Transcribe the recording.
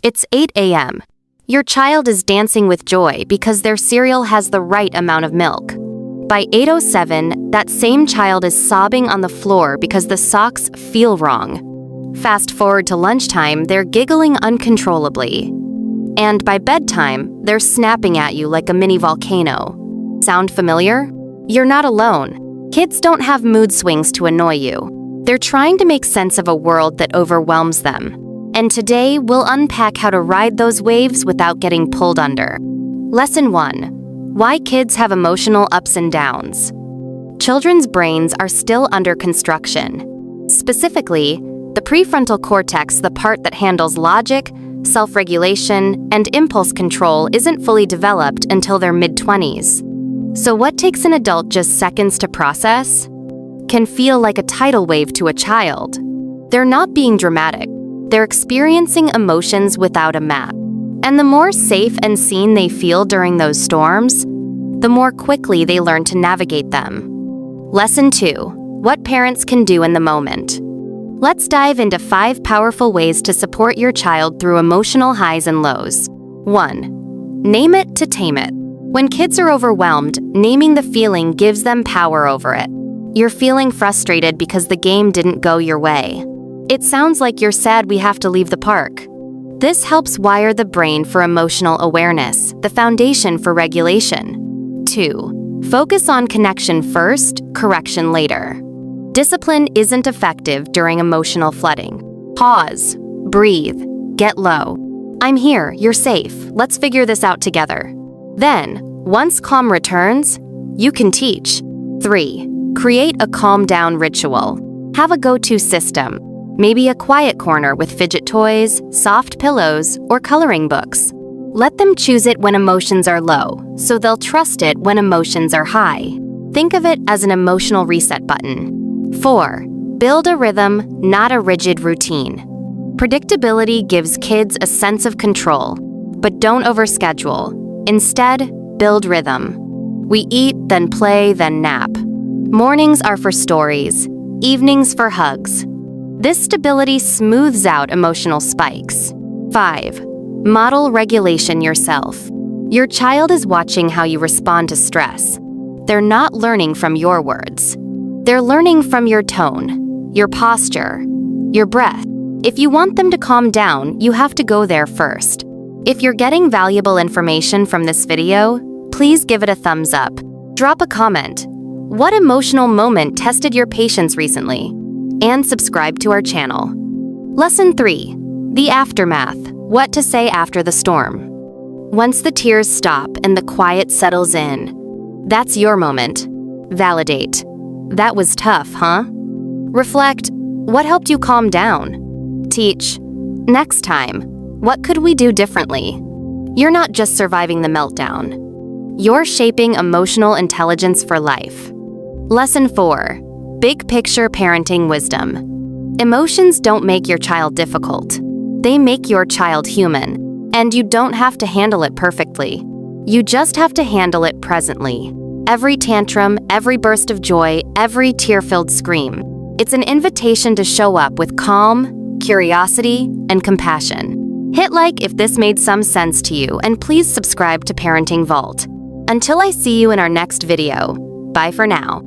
It's 8 a.m. Your child is dancing with joy because their cereal has the right amount of milk. By 8:07, that same child is sobbing on the floor because the socks feel wrong. Fast forward to lunchtime, they're giggling uncontrollably. And by bedtime, they're snapping at you like a mini volcano. Sound familiar? You're not alone. Kids don't have mood swings to annoy you. They're trying to make sense of a world that overwhelms them. And today, we'll unpack how to ride those waves without getting pulled under. Lesson 1. Why kids have emotional ups and downs. Children's brains are still under construction. Specifically, the prefrontal cortex, the part that handles logic, self-regulation, and impulse control, isn't fully developed until their mid-20s. So what takes an adult just seconds to process can feel like a tidal wave to a child. They're not being dramatic. They're experiencing emotions without a map. And the more safe and seen they feel during those storms, the more quickly they learn to navigate them. Lesson 2. What parents can do in the moment. Let's dive into 5 powerful ways to support your child through emotional highs and lows. 1. Name it to tame it. When kids are overwhelmed, naming the feeling gives them power over it. You're feeling frustrated because the game didn't go your way. It sounds like you're sad we have to leave the park. This helps wire the brain for emotional awareness, the foundation for regulation. 2. Focus on connection first, correction later. Discipline isn't effective during emotional flooding. Pause, breathe, get low. I'm here, you're safe, let's figure this out together. Then, once calm returns, you can teach. 3. Create a calm down ritual. Have a go-to system. Maybe a quiet corner with fidget toys, soft pillows, or coloring books. Let them choose it when emotions are low, so they'll trust it when emotions are high. Think of it as an emotional reset button. 4. Build a rhythm, not a rigid routine. Predictability gives kids a sense of control, but don't overschedule. Instead, build rhythm. We eat, then play, then nap. Mornings are for stories, evenings for hugs. This stability smooths out emotional spikes. 5. Model regulation yourself. Your child is watching how you respond to stress. They're not learning from your words. They're learning from your tone, your posture, your breath. If you want them to calm down, you have to go there first. If you're getting valuable information from this video, please give it a thumbs up. Drop a comment. What emotional moment tested your patience recently? And subscribe to our channel. Lesson 3. The aftermath. What to say after the storm. Once the tears stop and the quiet settles in, that's your moment. Validate. That was tough, huh? Reflect. What helped you calm down? Teach. Next time, what could we do differently? You're not just surviving the meltdown. You're shaping emotional intelligence for life. Lesson 4. Big picture parenting wisdom. Emotions don't make your child difficult. They make your child human. And you don't have to handle it perfectly. You just have to handle it presently. Every tantrum, every burst of joy, every tear-filled scream. It's an invitation to show up with calm, curiosity, and compassion. Hit like if this made some sense to you, and please subscribe to Parenting Vault. Until I see you in our next video, bye for now.